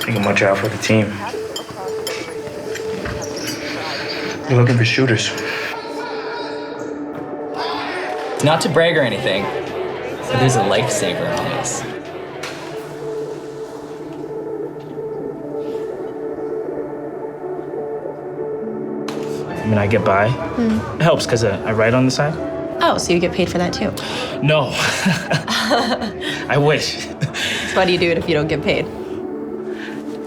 You can watch out for the team. You're looking for shooters. Not to brag or anything, but there's a lifesaver on this. I mean, I get by. It helps because I write on the side. Oh, so you get paid for that too? No. I wish. So why do you do it if you don't get paid?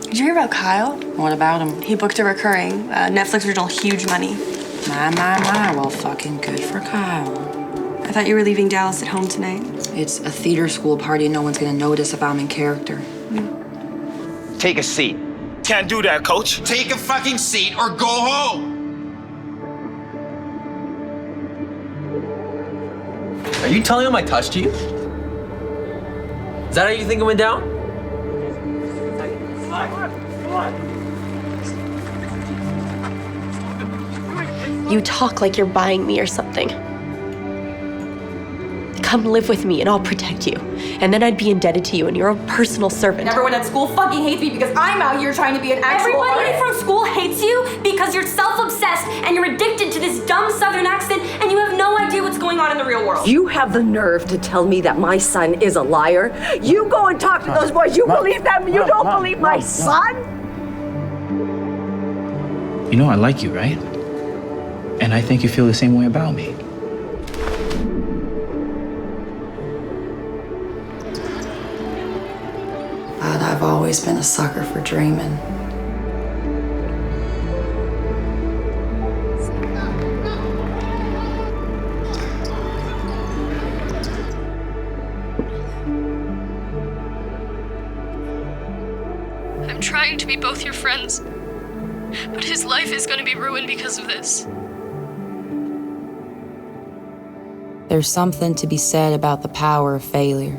Did you hear about Kyle? What about him? He booked a recurring Netflix original, huge money. My. Well, fucking good for Kyle. I thought you were leaving Dallas at home tonight. It's a theater school party and no one's gonna notice if I'm in character. Take a seat. Can't do that, coach. Take a fucking seat or go home! Are you telling him I touched you? Is that how you think it went down? You talk like you're buying me or something. Come live with me and I'll protect you. And then I'd be indebted to you and you're a personal servant. Everyone at school fucking hates me because I'm out here trying to be an actual Everybody from school hates you because you're self-obsessed and you're addicted to this dumb Southern accent and you have no idea what's going on in the real world. You have the nerve to tell me that my son is a liar? You go and talk to those boys. You believe them? You don't believe my son? You know I like you, right? And I think you feel the same way about me. But I've always been a sucker for dreaming. I'm trying to be both your friends, but his life is going to be ruined because of this. There's something to be said about the power of failure.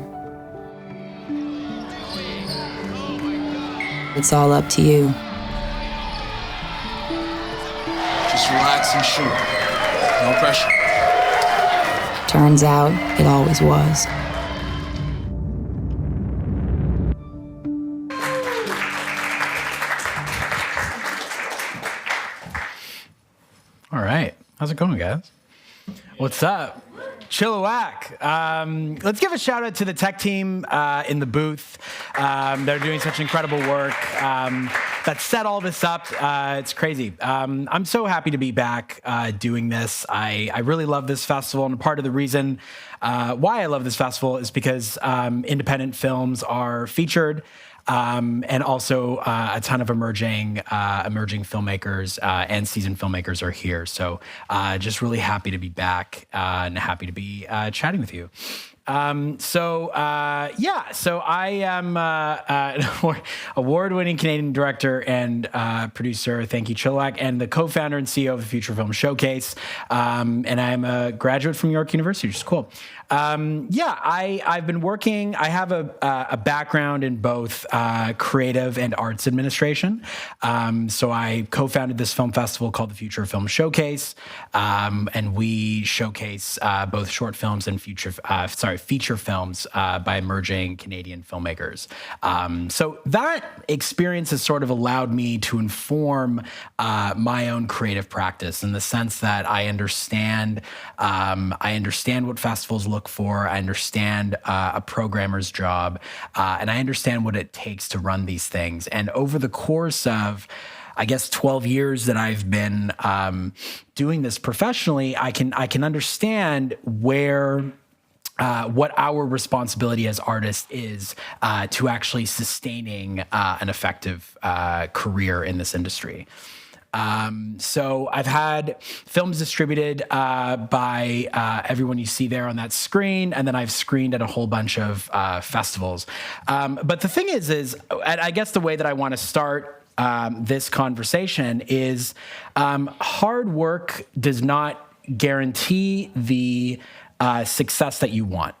It's all up to you. Just relax and shoot. No pressure. Turns out, it always was. All right. How's it going, guys? What's up? Chilliwack. Let's give a shout out to the tech team in the booth. They're doing such incredible work that set all this up. It's crazy. I'm so happy to be back doing this. I really love this festival, and part of the reason why I love this festival is because independent films are featured. And also a ton of emerging filmmakers and seasoned filmmakers are here. So just really happy to be back and happy to be chatting with you. So I am an award-winning Canadian director and producer. Thank you, Chilliwack, and the co-founder and CEO of the Future Film Showcase. And I'm a graduate from York University, which is cool. I've been working. I have a background in both creative and arts administration. So I co-founded this film festival called the Future Film Showcase, and we showcase both short films and feature films by emerging Canadian filmmakers. So that experience has sort of allowed me to inform my own creative practice in the sense that I understand what festivals look for. I understand a programmer's job, and I understand what it takes to run these things. And over the course of, I guess, 12 years that I've been doing this professionally, I can understand what our responsibility as artists is to actually sustaining an effective career in this industry. So I've had films distributed by everyone you see there on that screen, and then I've screened at a whole bunch of festivals. But the thing is, and I guess the way that I want to start this conversation is hard work does not guarantee the success that you want.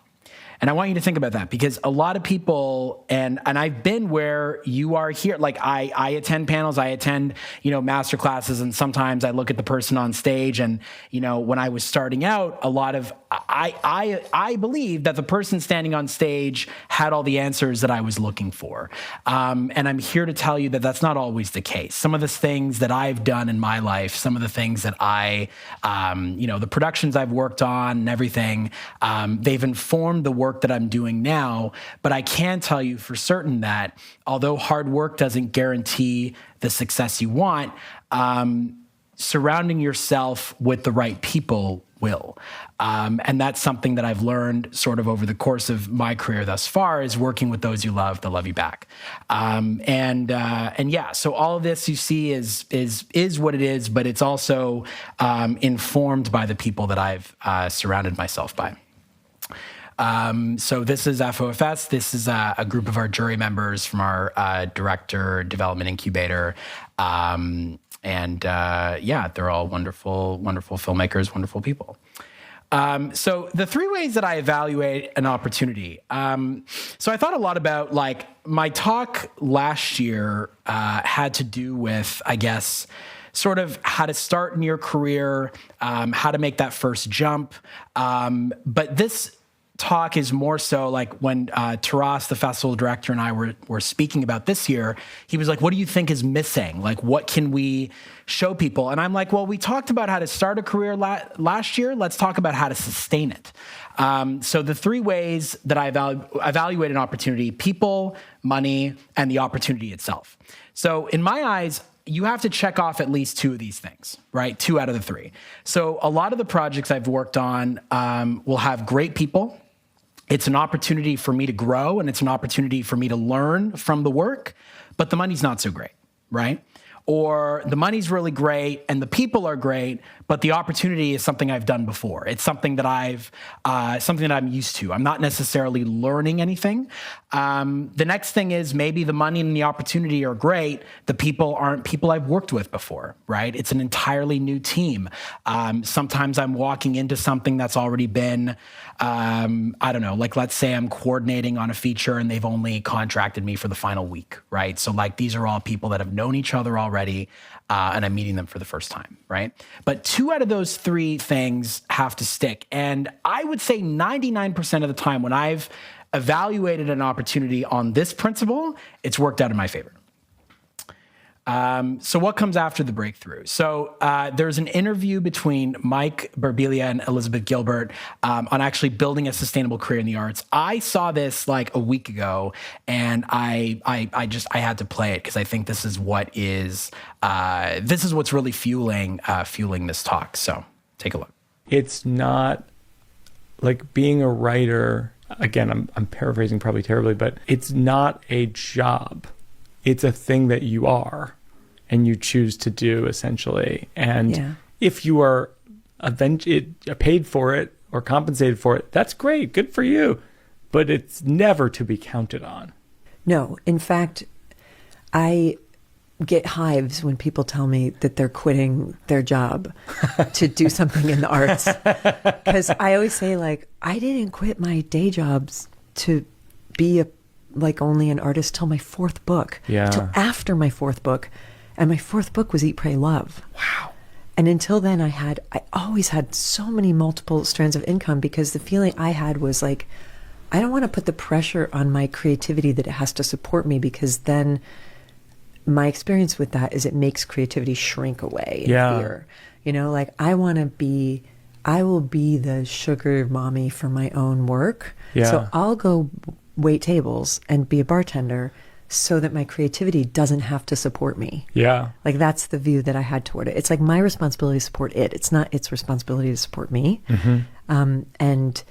And I want you to think about that, because a lot of people, and I've been where you are here. Like I attend panels, I attend, master classes, and sometimes I look at the person on stage, and, when I was starting out, a lot of, I believe that the person standing on stage had all the answers that I was looking for. And I'm here to tell you that that's not always the case. Some of the things that I've done in my life, some of the things that the productions I've worked on and everything, they've informed the work that I'm doing now. But I can tell you for certain that although hard work doesn't guarantee the success you want, surrounding yourself with the right people will. And that's something that I've learned sort of over the course of my career thus far, is working with those you love, they'll love you back. So all of this you see is what it is, but it's also informed by the people that I've surrounded myself by. So this is FOFS. This is a group of our jury members from our director development incubator. They're all wonderful, wonderful filmmakers, wonderful people. So the three ways that I evaluate an opportunity. So I thought a lot about, like, my talk last year had to do with, I guess, sort of how to start in your career, how to make that first jump. But this talk is more so like when Taras, the festival director, and I were speaking about this year, he was like, what do you think is missing? Like, what can we show people? And I'm like, well, we talked about how to start a career last year. Let's talk about how to sustain it. So the three ways that I evaluate an opportunity: people, money, and the opportunity itself. So in my eyes, you have to check off at least two of these things, right? 2 out of the 3. So a lot of the projects I've worked on will have great people. It's an opportunity for me to grow, and it's an opportunity for me to learn from the work, but the money's not so great, right? Or the money's really great and the people are great, but the opportunity is something I've done before. It's something that I'm used to. I'm not necessarily learning anything. The next thing is maybe the money and the opportunity are great. The people aren't people I've worked with before, right? It's an entirely new team. Sometimes I'm walking into something that's already been, like let's say I'm coordinating on a feature and they've only contracted me for the final week, right? So like these are all people that have known each other already, and I'm meeting them for the first time, right? But 2 out of those 3 things have to stick. And I would say 99% of the time when I've evaluated an opportunity on this principle, it's worked out in my favor. So what comes after the breakthrough? So there's an interview between Mike Birbiglia and Elizabeth Gilbert on actually building a sustainable career in the arts. I saw this like a week ago, and I had to play it because I think this is what's really fueling this talk. So take a look. It's not like being a writer. Again, I'm paraphrasing probably terribly, but it's not a job. It's a thing that you are and you choose to do, essentially. And if you are paid for it or compensated for it, that's great. Good for you. But it's never to be counted on. No. In fact, I get hives when people tell me that they're quitting their job to do something in the arts. Because I always say, like, I didn't quit my day jobs to be only an artist till my 4th book. Yeah. Till after my 4th book. And my 4th book was Eat, Pray, Love. Wow. And until then I always had so many multiple strands of income, because the feeling I had was like, I don't want to put the pressure on my creativity that it has to support me, because then my experience with that is it makes creativity shrink away in fear. I will be the sugar mommy for my own work. Yeah. So I'll go wait tables and be a bartender so that my creativity doesn't have to support me. Yeah. Like, that's the view that I had toward it. It's like my responsibility to support it. It's not its responsibility to support me. Mm-hmm. And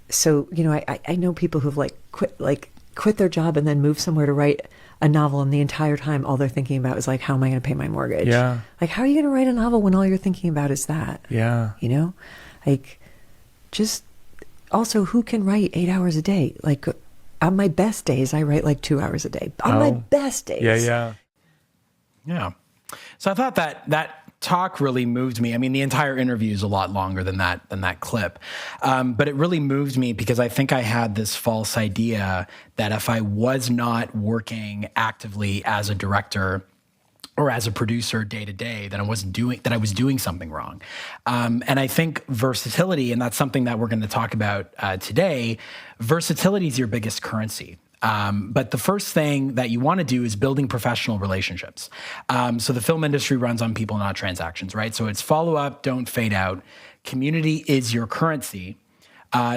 so, I know people who've quit their job and then moved somewhere to write a novel, and the entire time all they're thinking about is like, how am I going to pay my mortgage? Yeah. Like, how are you going to write a novel when all you're thinking about is that? Yeah. Just also, who can write 8 hours a day? Like, on my best days, I write 2 hours a day. On my best days. Yeah. So I thought that talk really moved me. I mean, the entire interview is a lot longer than that clip. But it really moved me because I think I had this false idea that if I was not working actively as a director or as a producer day to day, that I was doing something wrong. And I think versatility, and that's something that we're going to talk about today, versatility is your biggest currency. But the first thing that you want to do is building professional relationships. So the film industry runs on people, not transactions, right? So it's follow up, don't fade out. Community is your currency.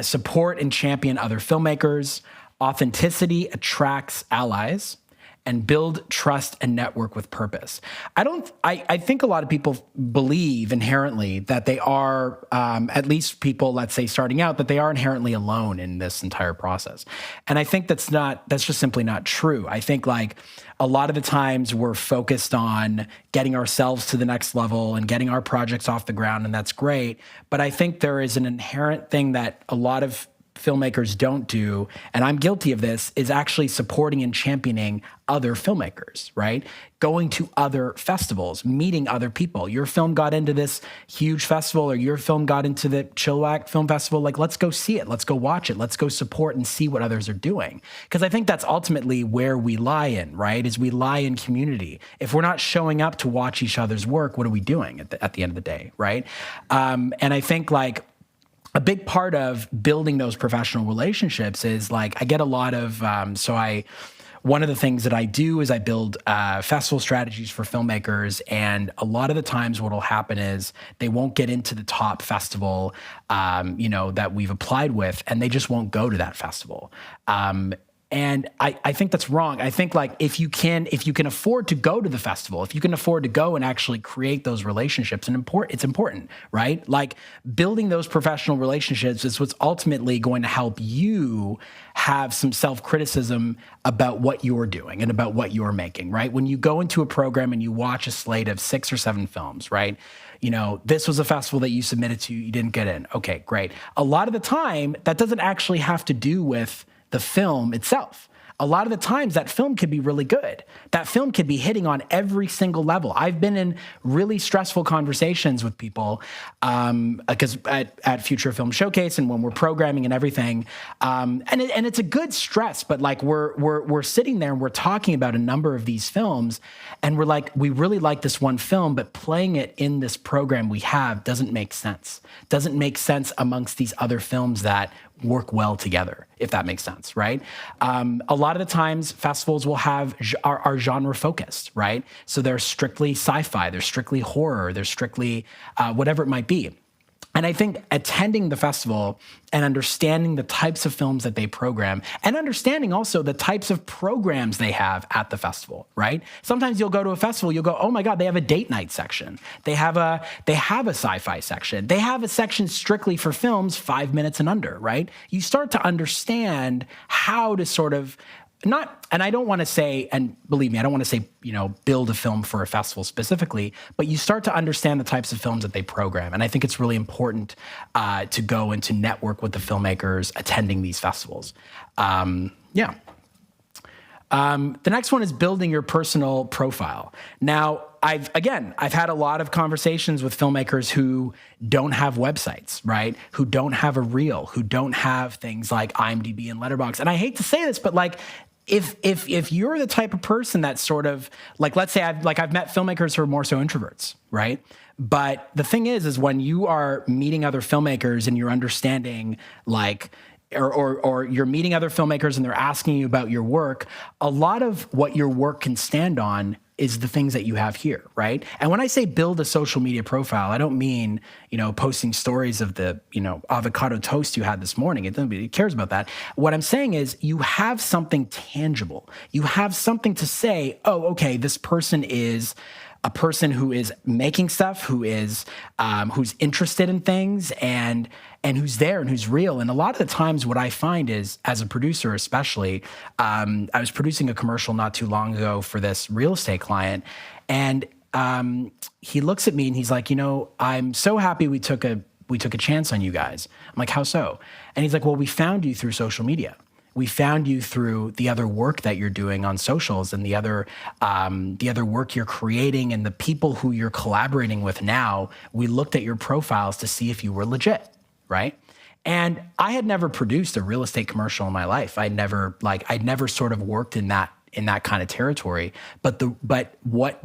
Support and champion other filmmakers. Authenticity attracts allies. And build trust and network with purpose. I think a lot of people believe inherently that they are, at least people, let's say, starting out, that they are inherently alone in this entire process. And I think that's just simply not true. I think like a lot of the times we're focused on getting ourselves to the next level and getting our projects off the ground, and that's great. But I think there is an inherent thing that a lot of filmmakers don't do, and I'm guilty of this, is actually supporting and championing other filmmakers, right? Going to other festivals, meeting other people. Your film got into this huge festival, or your film got into the Chilliwack Film Festival. Like, let's go see it. Let's go watch it. Let's go support and see what others are doing. Because I think that's ultimately where we lie in, right? Is we lie in community. If we're not showing up to watch each other's work, what are we doing at the end of the day, right? And I think like, a big part of building those professional relationships is like, I get a lot of, one of the things that I do is I build festival strategies for filmmakers. And a lot of the times what will happen is they won't get into the top festival, that we've applied with, and they just won't go to that festival. And I think that's wrong. I think like if you can afford to go to the festival, if you can afford to go and actually create those relationships, and it's important, right? Like building those professional relationships is what's ultimately going to help you have some self-criticism about what you're doing and about what you're making, right? When you go into a program and you watch a slate of 6 or 7 films, right? This was a festival that you submitted to, you didn't get in. Okay, great. A lot of the time, that doesn't actually have to do with the film itself. A lot of the times that film could be really good. That film could be hitting on every single level. I've been in really stressful conversations with people because at Future Film Showcase and when we're programming and everything, and it's a good stress. But like we're sitting there and we're talking about a number of these films, and we're like, we really like this one film, but playing it in this program we have doesn't make sense. Doesn't make sense amongst these other films that work well together, if that makes sense, right? A lot of the times festivals will are genre focused, right? So they're strictly sci-fi, they're strictly horror, they're strictly whatever it might be. And I think attending the festival and understanding the types of films that they program, and understanding also the types of programs they have at the festival, right? Sometimes you'll go to a festival, you'll go, oh my God, they have a date night section. They have a sci-fi section. They have a section strictly for films 5 minutes and under, right? You start to understand how to sort of and I don't want to say, and believe me, I don't want to say, build a film for a festival specifically, but you start to understand the types of films that they program. And I think it's really important to go and to network with the filmmakers attending these festivals. The next one is building your personal profile. Now, I've had a lot of conversations with filmmakers who don't have websites, right? Who don't have a reel, who don't have things like IMDb and Letterboxd. And I hate to say this, but like, if you're the type of person that sort of like, let's say I've met filmmakers who are more so introverts, right? But the thing is when you are meeting other filmmakers and you're understanding like, or you're meeting other filmmakers and they're asking you about your work, a lot of what your work can stand on is the things that you have here, right? And when I say build a social media profile, I don't mean, posting stories of the, avocado toast you had this morning. Nobody cares about that. What I'm saying is you have something tangible. You have something to say, oh, okay, this person is a person who is making stuff, who is who's interested in things and who's there and who's real. And a lot of the times what I find is, as a producer especially, I was producing a commercial not too long ago for this real estate client, and he looks at me and he's like, I'm so happy we took a chance on you guys. I'm like, how so? And he's like, well, we found you through social media. We found you through the other work that you're doing on socials and the other work you're creating and the people who you're collaborating with now. We looked at your profiles to see if you were legit, right? And I had never produced a real estate commercial in my life. I'd never sort of worked in that kind of territory. But what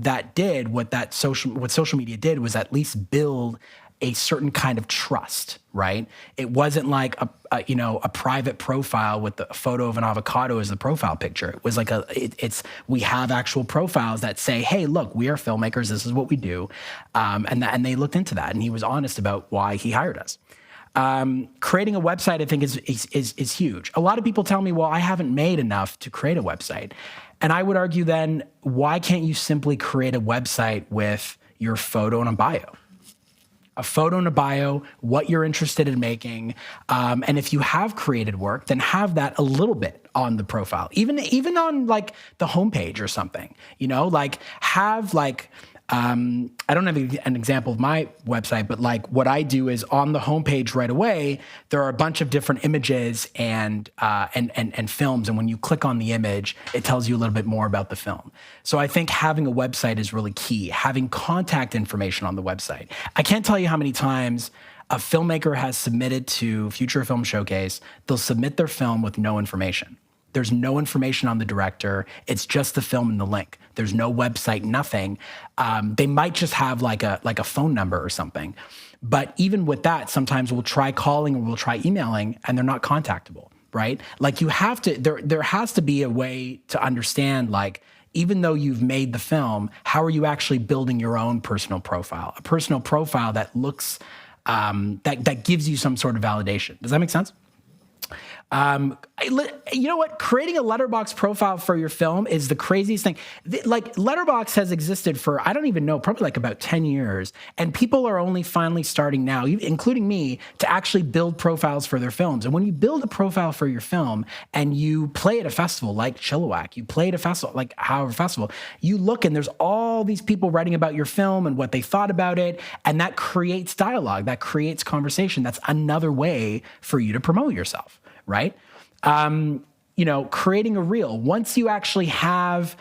social media did was at least build a certain kind of trust, right? It wasn't like a private profile with a photo of an avocado as the profile picture. It was like we have actual profiles that say, hey, look, we are filmmakers. This is what we do. And they looked into that, and he was honest about why he hired us. Creating a website, I think, is huge. A lot of people tell me, well, I haven't made enough to create a website. And I would argue then, why can't you simply create a website with your photo and a bio? A photo and a bio, what you're interested in making. And if you have created work, then have that a little bit on the profile, even on like the homepage or something, like have like, I don't have an example of my website, but like what I do is on the homepage right away, there are a bunch of different images and films. And when you click on the image, it tells you a little bit more about the film. So I think having a website is really key. Having contact information on the website. I can't tell you how many times a filmmaker has submitted to Future Film Showcase. They'll submit their film with no information. There's no information on the director. It's just the film and the link. There's no website, nothing. They might just have like a phone number or something. But even with that, sometimes we'll try calling or we'll try emailing and they're not contactable, right? Like you have to, there has to be a way to understand, like, even though you've made the film, how are you actually building your own personal profile? A personal profile that looks, that gives you some sort of validation. Does that make sense? You know what? Creating a Letterboxd profile for your film is the craziest thing. Like Letterboxd has existed for, I don't even know, probably like about 10 years. And people are only finally starting now, including me, to actually build profiles for their films. And when you build a profile for your film and you play at a festival like Chilliwack, you play at a festival like However Festival, you look and there's all these people writing about your film and what they thought about it. And that creates dialogue, that creates conversation. That's another way for you to promote yourself. Right? Creating a reel. Once you actually have,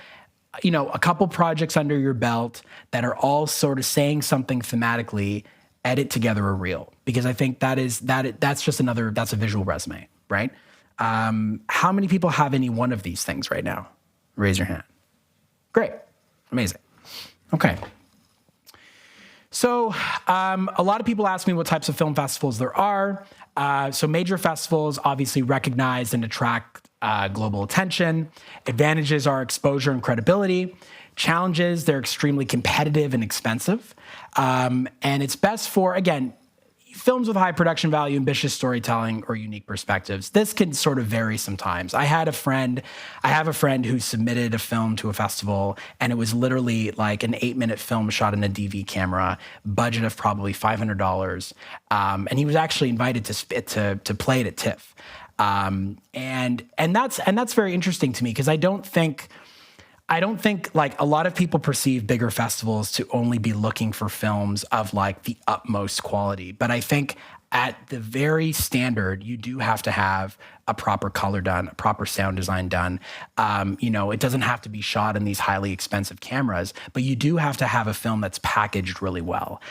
a couple projects under your belt that are all sort of saying something thematically, edit together a reel. Because I think that's a visual resume, right? How many people have any one of these things right now? Raise your hand. Great. Amazing. Okay. So a lot of people ask me what types of film festivals there are. So major festivals obviously recognize and attract global attention. Advantages are exposure and credibility. Challenges, they're extremely competitive and expensive. And it's best for, again, films with high production value, ambitious storytelling, or unique perspectives. This can sort of vary sometimes. I have a friend who submitted a film to a festival, and it was literally like an 8-minute film shot in a DV camera, budget of probably $500. And he was actually invited to play it at TIFF. And that's very interesting to me because I don't think like a lot of people perceive bigger festivals to only be looking for films of like the utmost quality. But I think at the very standard, you do have to have a proper color done, a proper sound design done. It doesn't have to be shot in these highly expensive cameras, but you do have to have a film that's packaged really well.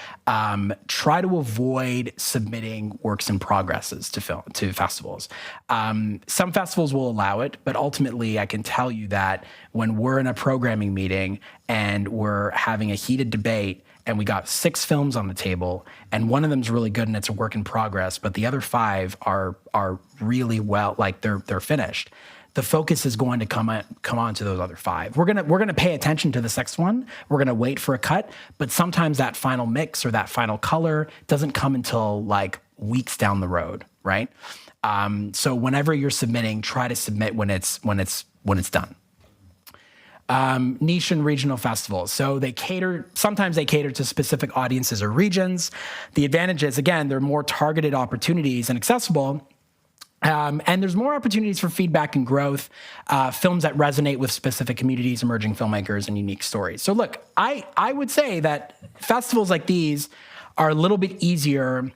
Try to avoid submitting works in progresses to festivals. Some festivals will allow it, but ultimately I can tell you that when we're in a programming meeting and we're having a heated debate and we got 6 films on the table, and one of them's really good and it's a work in progress, but the other 5 are really well, like they're finished. The focus is going to come on to those other 5. We're gonna pay attention to the 6th one. We're gonna wait for a cut, but sometimes that final mix or that final color doesn't come until like weeks down the road, right? So whenever you're submitting, try to submit when it's done. Niche and regional festivals. So sometimes they cater to specific audiences or regions. The advantage is, again, they're more targeted opportunities and accessible. And there's more opportunities for feedback and growth, films that resonate with specific communities, emerging filmmakers, and unique stories. So look, I would say that festivals like these are a little bit easier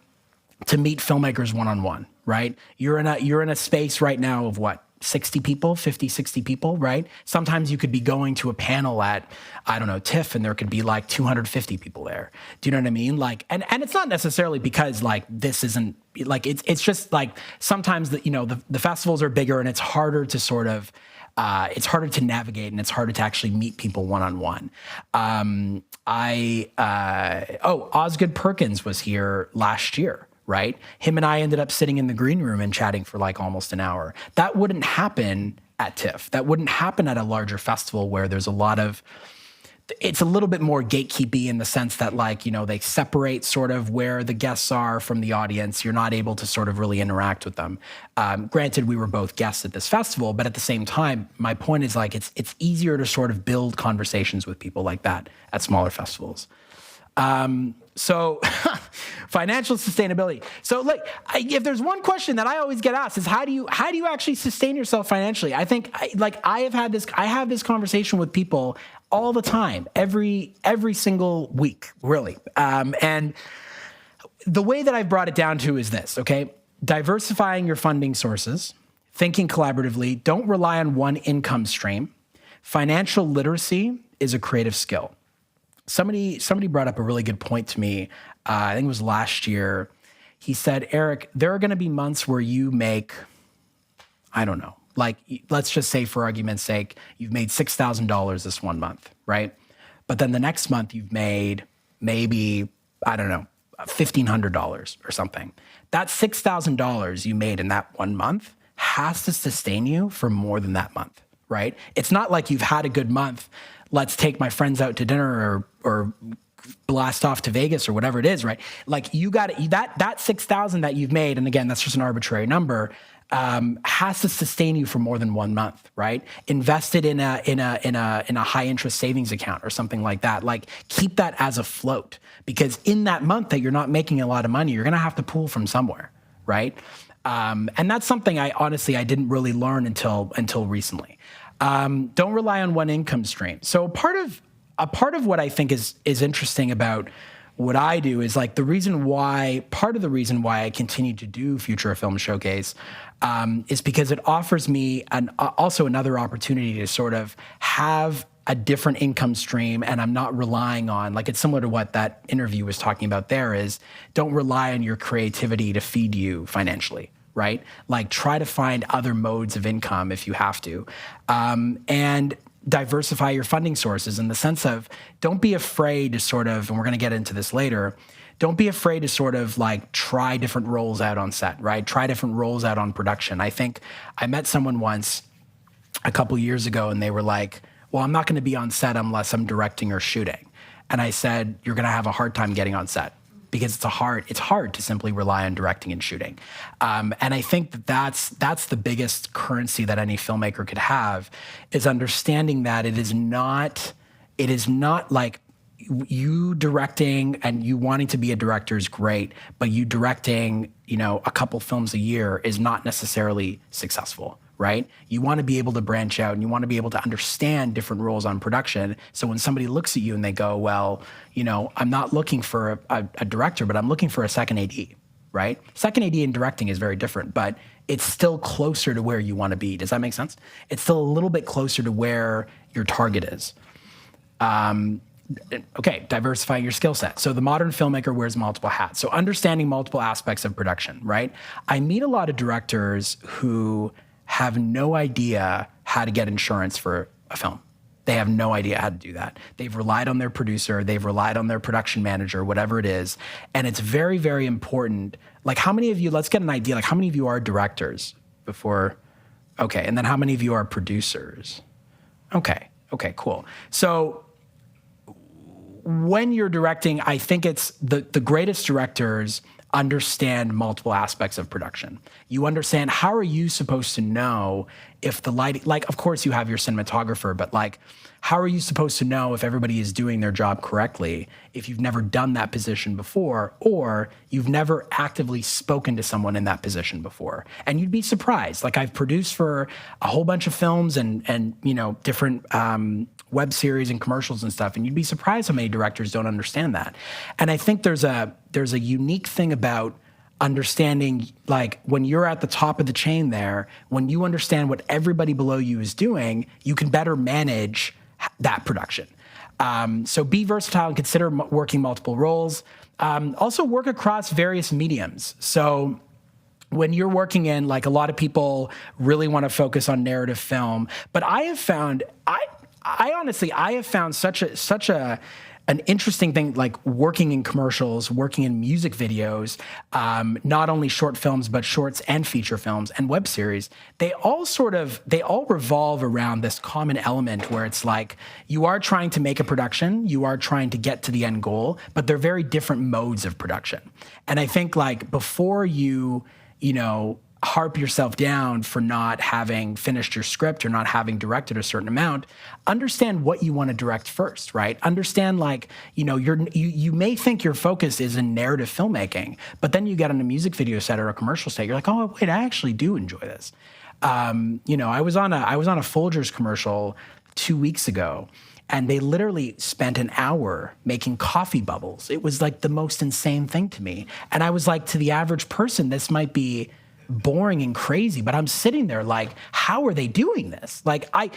to meet filmmakers one-on-one, right? You're in a space right now of what? 60 people, 50, 60 people, right? Sometimes you could be going to a panel at, I don't know, TIFF, and there could be like 250 people there. Do you know what I mean? Like, and it's not necessarily because like this isn't like, it's just like sometimes the festivals are bigger and it's harder to sort of, it's harder to navigate and it's harder to actually meet people one-on-one. Osgood Perkins was here last year, right? Him and I ended up sitting in the green room and chatting for like almost an hour. That wouldn't happen at TIFF. That wouldn't happen at a larger festival where there's a lot of, it's a little bit more gatekeepy in the sense that like, they separate sort of where the guests are from the audience. You're not able to sort of really interact with them. Granted, we were both guests at this festival, but at the same time, my point is like, it's easier to sort of build conversations with people like that at smaller festivals. So financial sustainability. So like, if there's one question that I always get asked is how do you actually sustain yourself financially? I think I have this conversation with people all the time, every single week, really. And the way that I've brought it down to is this, okay? Diversifying your funding sources, thinking collaboratively, don't rely on one income stream. Financial literacy is a creative skill. Somebody brought up a really good point to me. I think it was last year. He said, Eric, there are going to be months where you make, I don't know, like let's just say for argument's sake, you've made $6,000 this one month, right? But then the next month you've made maybe, I don't know, $1,500 or something. That $6,000 you made in that 1 month has to sustain you for more than that month, right? It's not like you've had a good month. Let's take my friends out to dinner or blast off to Vegas or whatever it is, right? Like you got that 6,000 that you've made, and again, that's just an arbitrary number, has to sustain you for more than 1 month, right? Invest it in a high interest savings account or something like that. Like keep that as a float, because in that month that you're not making a lot of money, you're going to have to pull from somewhere, right? And that's something I didn't really learn until recently. Don't rely on one income stream. So a part of what I think is interesting about what I do is like part of the reason why I continue to do Future Film Showcase is because it offers me also another opportunity to sort of have a different income stream, and I'm not relying on, like, it's similar to what that interview was talking about there, is don't rely on your creativity to feed you financially, right? Like try to find other modes of income if you have to. And diversify your funding sources in the sense of don't be afraid to sort of, and we're going to get into this later, don't be afraid to sort of like try different roles out on set, right? Try different roles out on production. I think I met someone once a couple years ago and they were like, well, I'm not going to be on set unless I'm directing or shooting. And I said, you're going to have a hard time getting on set because it's hard to simply rely on directing and shooting. And I think that's the biggest currency that any filmmaker could have, is understanding that it is not like you directing and you wanting to be a director is great, but you directing, a couple films a year is not necessarily successful, right? You want to be able to branch out and you want to be able to understand different roles on production. So when somebody looks at you and they go, well, I'm not looking for a director, but I'm looking for a second AD, right? Second AD in directing is very different, but it's still closer to where you want to be. Does that make sense? It's still a little bit closer to where your target is. Okay, diversifying your skill set. So the modern filmmaker wears multiple hats. So understanding multiple aspects of production, right? I meet a lot of directors who have no idea how to get insurance for a film. They have no idea how to do that. They've relied on their producer, they've relied on their production manager, whatever it is. And it's very, very important. Like how many of you, let's get an idea, like how many of you are directors before, okay, and then how many of you are producers? Okay, cool. So when you're directing, I think it's the greatest directors understand multiple aspects of production. You understand, how are you supposed to know if the lighting, like, of course you have your cinematographer, but like, how are you supposed to know if everybody is doing their job correctly if you've never done that position before, or you've never actively spoken to someone in that position before? And you'd be surprised. Like I've produced for a whole bunch of films and different web series and commercials and stuff, and you'd be surprised how many directors don't understand that. And I think there's a unique thing about understanding, like, when you're at the top of the chain there, when you understand what everybody below you is doing, you can better manage that production. So be versatile and consider working multiple roles. Also work across various mediums. So when you're working in, like, a lot of people really want to focus on narrative film, but I have found, I honestly have found such an interesting thing, like working in commercials, working in music videos, not only short films, but shorts and feature films and web series. They all revolve around this common element where it's like, you are trying to make a production, you are trying to get to the end goal, but they're very different modes of production. And I think, like, before you harp yourself down for not having finished your script or not having directed a certain amount, understand what you want to direct first, right? Understand, like, you may think your focus is in narrative filmmaking, but then you get on a music video set or a commercial set, you're like, oh wait, I actually do enjoy this. I was on a Folgers commercial 2 weeks ago, and they literally spent an hour making coffee bubbles. It was like the most insane thing to me. And I was like, to the average person, this might be boring and crazy, but I'm sitting there like, how are they doing this? Like, I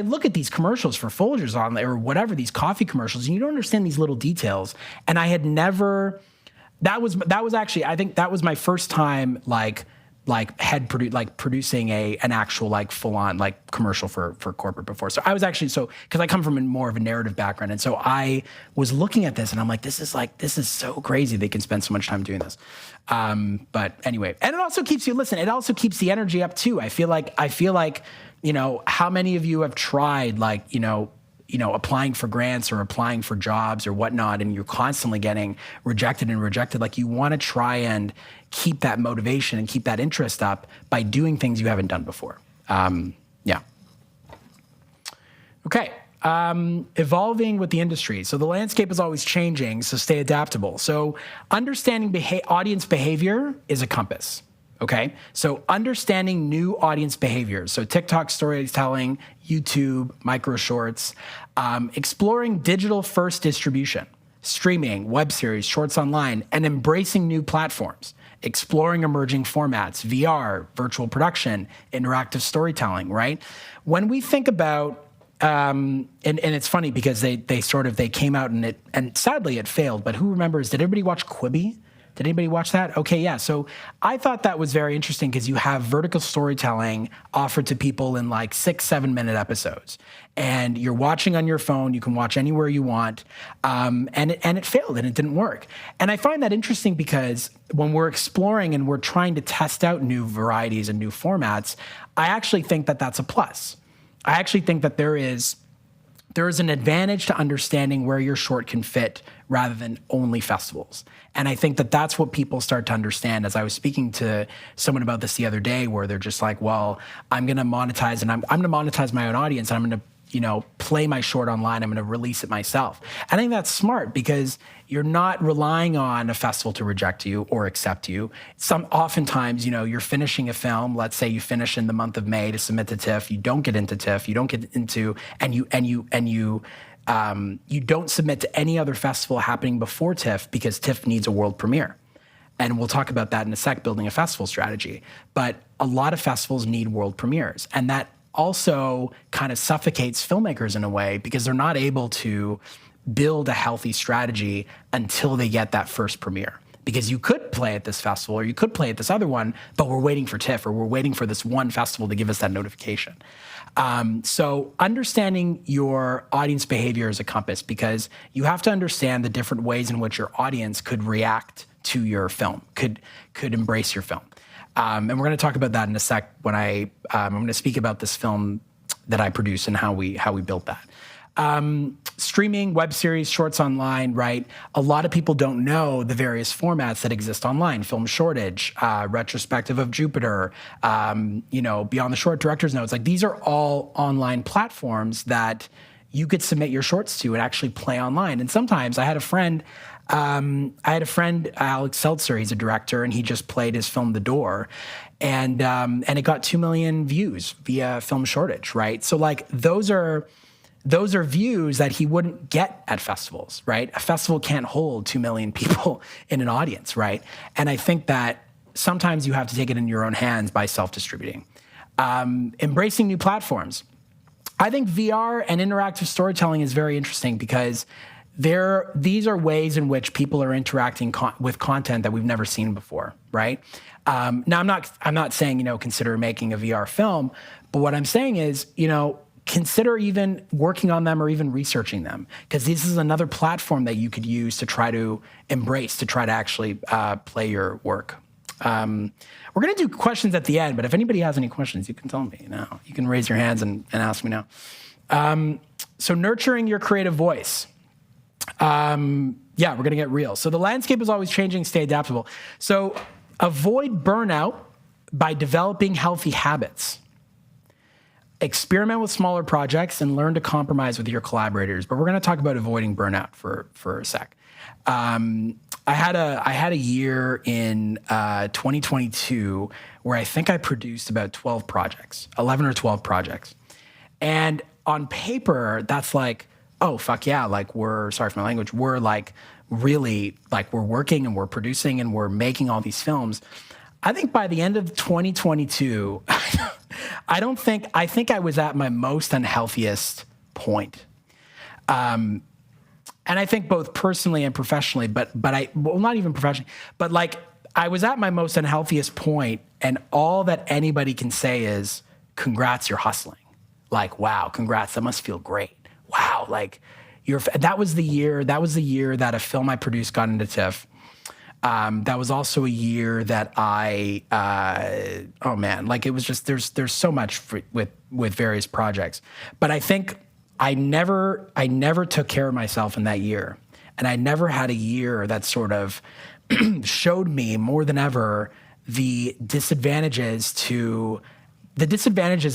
look at these commercials for Folgers on there or whatever, these coffee commercials, and you don't understand these little details. And I had never, that was actually, I think that was my first time producing an actual, like, full on, like, commercial for corporate before. So I was actually, because I come from more of a narrative background. And so I was looking at this and I'm like, this is so crazy. They can spend so much time doing this. But anyway, and it also keeps it also keeps the energy up too. I feel like, how many of you have tried, like, applying for grants or applying for jobs or whatnot, and you're constantly getting rejected. Like, you want to try and keep that motivation and keep that interest up by doing things you haven't done before. Yeah. Okay. Evolving with the industry. So the landscape is always changing, so stay adaptable. So understanding audience behavior is a compass. Okay, so understanding new audience behaviors. So TikTok storytelling, YouTube, micro shorts, exploring digital first distribution, streaming, web series, shorts online, and embracing new platforms, exploring emerging formats, VR, virtual production, interactive storytelling, right? When we think about, and it's funny because they came out and sadly it failed, but who remembers, did everybody watch Quibi? Did anybody watch that? Okay, yeah. So I thought that was very interesting because you have vertical storytelling offered to people in like 6-7 minute episodes. And you're watching on your phone, you can watch anywhere you want. And it failed and it didn't work. And I find that interesting because when we're exploring and we're trying to test out new varieties and new formats, I actually think that that's a plus. I actually think that there is an advantage to understanding where your short can fit rather than only festivals. And I think that that's what people start to understand. As I was speaking to someone about this the other day, where they're just like, well, I'm going to monetize and I'm going to monetize my own audience. And I'm going to, play my short online. I'm going to release it myself. I think that's smart because you're not relying on a festival to reject you or accept you. Oftentimes, you're finishing a film. Let's say you finish in the month of May to submit to TIFF. You don't get into TIFF. You don't get into, you don't submit to any other festival happening before TIFF because TIFF needs a world premiere. And we'll talk about that in a sec, building a festival strategy. But a lot of festivals need world premieres. And that also kind of suffocates filmmakers in a way because they're not able to build a healthy strategy until they get that first premiere. Because you could play at this festival or you could play at this other one, but we're waiting for TIFF or we're waiting for this one festival to give us that notification. So understanding your audience behavior is a compass because you have to understand the different ways in which your audience could react to your film, could embrace your film. And we're going to talk about that in a sec when I'm going to speak about this film that I produced and how we built that. Streaming, web series, shorts online, right? A lot of people don't know the various formats that exist online. Film Shortage, Retrospective of Jupiter, Beyond the Short, Director's Notes. Like, these are all online platforms that you could submit your shorts to and actually play online. And sometimes I had a friend, Alex Seltzer, he's a director, and he just played his film The Door. And it got 2 million views via Film Shortage, right? So, like, those are those are views that he wouldn't get at festivals, right? A festival can't hold 2 million people in an audience, right? And I think that sometimes you have to take it in your own hands by self-distributing. Embracing new platforms. I think VR and interactive storytelling is very interesting because these are ways in which people are interacting with content that we've never seen before, right? Now, I'm not saying, consider making a VR film, but what I'm saying is, consider even working on them or even researching them, because this is another platform that you could use to try to embrace, to try to actually play your work. We're going to do questions at the end, but if anybody has any questions, you can tell me now. You can raise your hands and ask me now. So nurturing your creative voice. We're going to get real. So the landscape is always changing, stay adaptable. So avoid burnout by developing healthy habits. Experiment with smaller projects and learn to compromise with your collaborators. But we're going to talk about avoiding burnout for a sec. I had a year in 2022 where I think I produced about 11 or 12 projects. And on paper, that's like, oh, fuck yeah, like sorry for my language, we're like really, like we're working and we're producing and we're making all these films. I think by the end of 2022, I think I was at my most unhealthiest point. And I think both personally and professionally, but not even professionally, but like I was at my most unhealthiest point, and all that anybody can say is, congrats, you're hustling. Like, wow, congrats, that must feel great. Wow, like that was the year that a film I produced got into CIFF. That was also a year that it was just, there's so much with various projects. But I think I never took care of myself in that year. And I never had a year that sort of showed me more than ever the disadvantages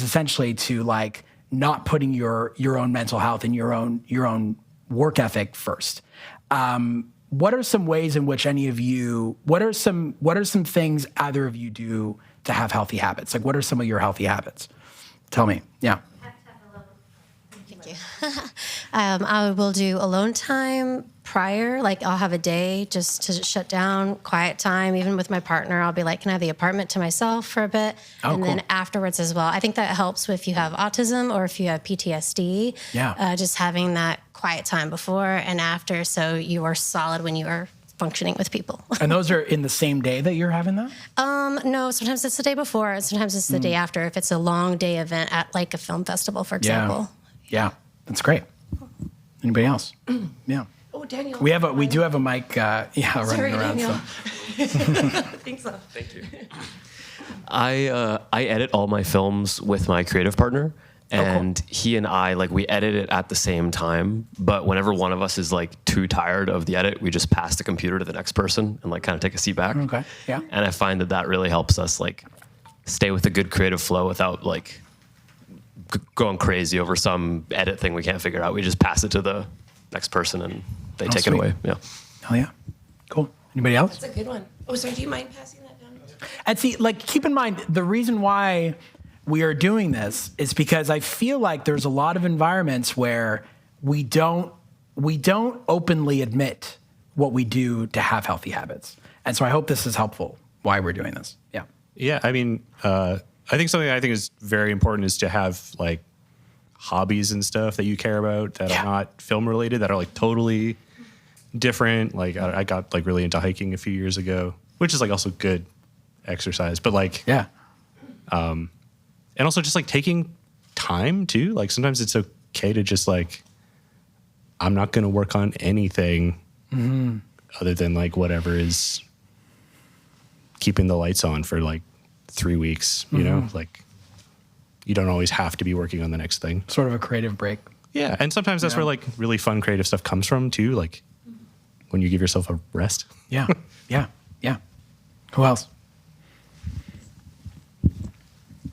essentially to like not putting your own mental health and your own work ethic first. What are some ways in which what are some things either of you do to have healthy habits? Like, what are some of your healthy habits? Tell me. Yeah. Thank you. I will do alone time prior. Like, I'll have a day just to shut down, quiet time. Even with my partner, I'll be like, can I have the apartment to myself for a bit? And then afterwards as well. I think that helps if you have autism or if you have PTSD. Yeah. Just having that quiet time before and after, so you are solid when you are functioning with people. And those are in the same day that you're having that? No, sometimes it's the day before, and sometimes it's the day after, if it's a long day event at like a film festival, for example. Yeah, that's great. Anybody else? Yeah. Oh, Daniel. We do have a mic, running around. Daniel. So. Thanks, so. Thank you. I edit all my films with my creative partner. And he and I, like, we edit it at the same time, but whenever one of us is like too tired of the edit, we just pass the computer to the next person and like kind of take a seat back. Okay. Yeah. And I find that really helps us like stay with a good creative flow without like going crazy over some edit thing we can't figure out. We just pass it to the next person and they take it away. Yeah. Oh yeah. Cool. Anybody else? That's a good one. Oh, sorry, do you mind passing that down? And see, like, keep in mind, the reason why we are doing this is because I feel like there's a lot of environments where we don't openly admit what we do to have healthy habits. And so I hope this is helpful why we're doing this. Yeah. Yeah. I mean, I think something I think is very important is to have like hobbies and stuff that you care about that are not film related, that are like totally different. Like I got like really into hiking a few years ago, which is like also good exercise, but like, and also just like taking time too. Like sometimes it's okay to just like, I'm not going to work on anything other than like whatever is keeping the lights on for like 3 weeks, you know, like you don't always have to be working on the next thing. Sort of a creative break. Yeah. And sometimes that's where like really fun creative stuff comes from too. Like when you give yourself a rest. Yeah. Yeah. Yeah. Who else?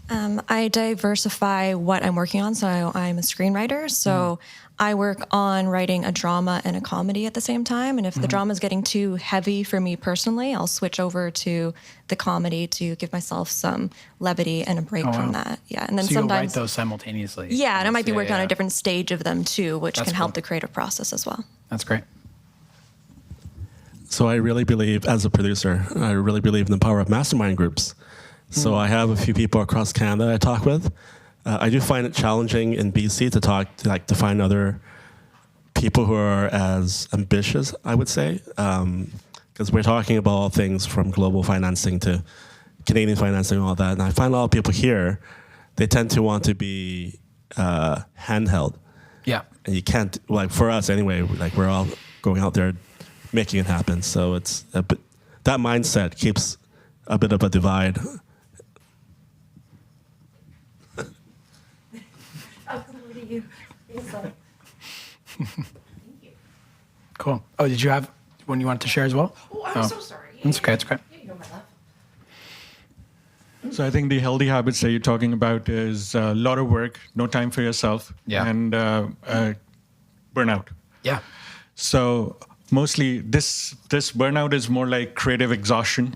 I diversify what I'm working on. So I'm a screenwriter. So I work on writing a drama and a comedy at the same time. And if the drama is getting too heavy for me personally, I'll switch over to the comedy to give myself some levity and a break from that. Yeah, and then so sometimes you'll write those simultaneously. Yeah, and I might be working on a different stage of them too, which That's can help cool. the creative process as well. That's great. So I really believe, as a producer, I really believe in the power of mastermind groups. So I have a few people across Canada I talk with. I do find it challenging in BC to find other people who are as ambitious, I would say, because we're talking about all things from global financing to Canadian financing and all that. And I find a lot of people here, they tend to want to be handheld. Yeah. And you can't, like for us anyway, like we're all going out there making it happen. So it's a bit, that mindset keeps a bit of a divide. Cool. Oh, did you have one you wanted to share as well? Oh, I'm so sorry. It's okay. It's okay. You know my love. So I think the healthy habits that you're talking about is a lot of work, no time for yourself, and burnout. Yeah. So mostly this burnout is more like creative exhaustion,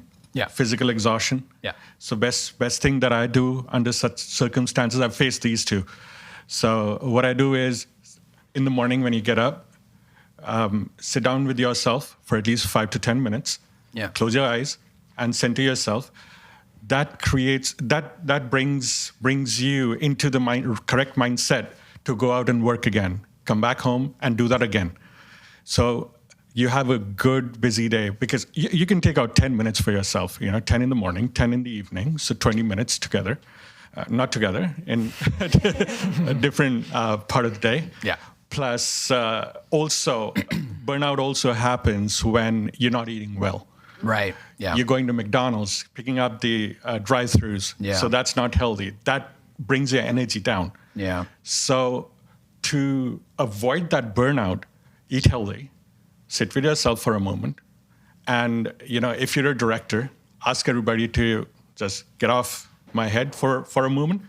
physical exhaustion. Yeah. So best thing that I do under such circumstances, I've faced these two. So what I do is in the morning when you get up, sit down with yourself for at least 5 to 10 minutes. Yeah. Close your eyes and center yourself. That creates that brings you into the correct mindset to go out and work again. Come back home and do that again. So you have a good busy day because you can take out 10 minutes for yourself. 10 in the morning, 10 in the evening, so 20 minutes together. Not together, in a different part of the day. Yeah. Plus, also, burnout also happens when you're not eating well. Right. Yeah. You're going to McDonald's, picking up the drive-thrus. Yeah. So that's not healthy. That brings your energy down. Yeah. So to avoid that burnout, eat healthy, sit with yourself for a moment, and if you're a director, ask everybody to just get off my head for a moment,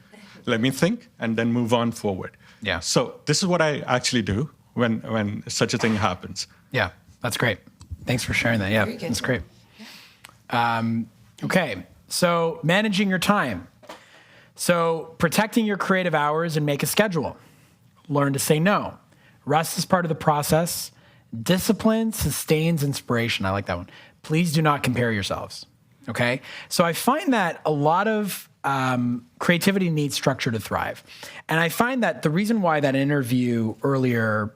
let me think, and then move on forward. Yeah. So this is what I actually do when such a thing happens. Yeah, that's great. Thanks for sharing that. Yeah, that's great. Okay, so managing your time. So protecting your creative hours and make a schedule. Learn to say no. Rest is part of the process. Discipline sustains inspiration. I like that one. Please do not compare yourselves. Okay? So I find that a lot of creativity needs structure to thrive. And I find that the reason why that interview earlier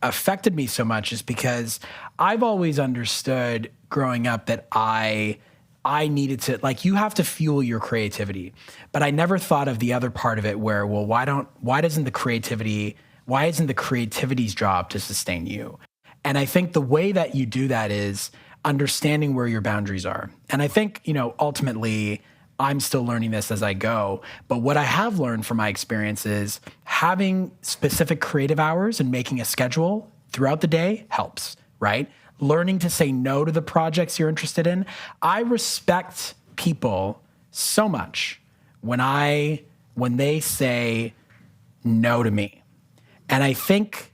affected me so much is because I've always understood growing up that I needed to, like, you have to fuel your creativity. But I never thought of the other part of it where, well, why isn't the creativity's job to sustain you? And I think the way that you do that is understanding where your boundaries are. And I think, ultimately, I'm still learning this as I go. But what I have learned from my experience is having specific creative hours and making a schedule throughout the day helps, right? Learning to say no to the projects you're interested in. I respect people so much when they say no to me. And I think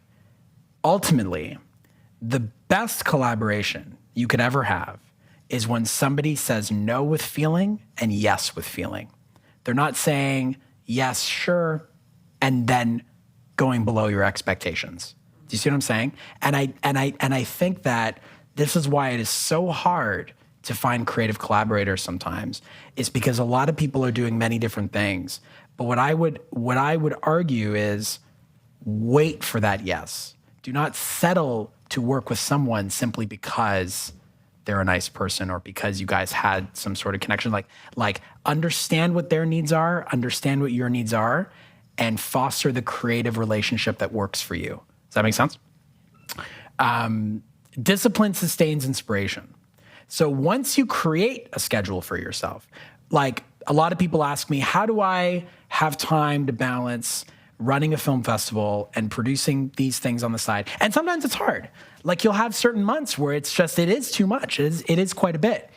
ultimately the best collaboration you could ever have is when somebody says no with feeling and yes with feeling. They're not saying yes, sure, and then going below your expectations. Do you see what I'm saying? And I think that this is why it is so hard to find creative collaborators sometimes. It's because a lot of people are doing many different things. But what I would argue is wait for that yes. Do not settle to work with someone simply because they're a nice person or because you guys had some sort of connection. Like understand what their needs are, understand what your needs are, and foster the creative relationship that works for you. Does that make sense? Discipline sustains inspiration. So once you create a schedule for yourself, like a lot of people ask me, how do I have time to balance running a film festival and producing these things on the side? And sometimes it's hard. Like you'll have certain months where it is too much. It is quite a bit.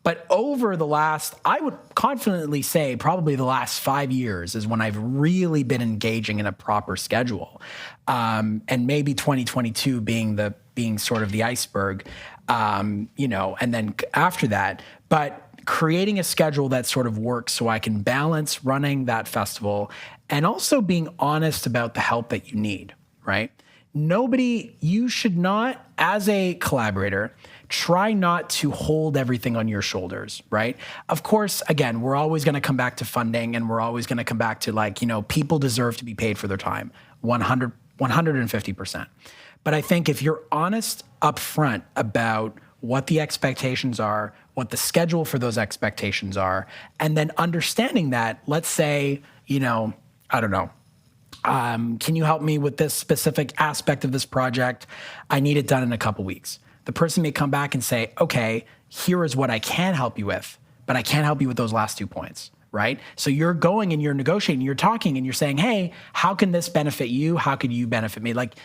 But over the last, I would confidently say probably the last 5 years is when I've really been engaging in a proper schedule. And maybe 2022 being sort of the iceberg, and then after that. But creating a schedule that sort of works so I can balance running that festival and also being honest about the help that you need, right? You should not, as a collaborator, try not to hold everything on your shoulders, right? Of course, again, we're always going to come back to funding, and we're always going to come back to people deserve to be paid for their time, 150%. But I think if you're honest up front about what the expectations are, what the schedule for those expectations are, and then understanding that, let's say, I don't know, can you help me with this specific aspect of this project? I need it done in a couple weeks. The person may come back and say, okay, here is what I can help you with, but I can't help you with those last 2 points, right? So you're going and you're negotiating, you're talking and you're saying, hey, how can this benefit you? How can you benefit me? Like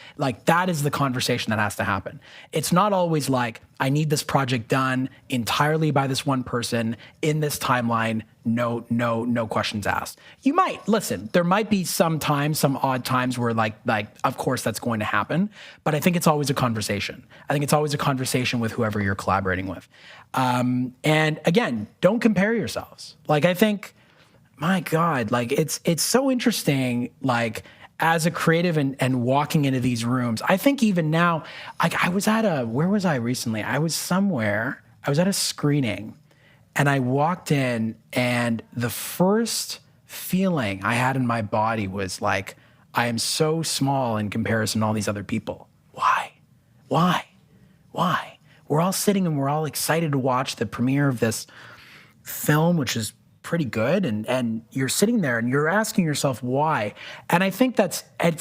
that is the conversation that has to happen. It's not always like, I need this project done entirely by this one person in this timeline. No questions asked. You might listen. There might be some odd times where like of course that's going to happen. But I think it's always a conversation. I think it's always a conversation with whoever you're collaborating with. And again, don't compare yourselves. Like I think, my God, like it's so interesting. Like as a creative and walking into these rooms, I think even now, like I was where was I recently? I was at a screening. And I walked in, and the first feeling I had in my body was like, I am so small in comparison to all these other people. Why? We're all sitting and we're all excited to watch the premiere of this film, which is pretty good. And you're sitting there and you're asking yourself why. And I think and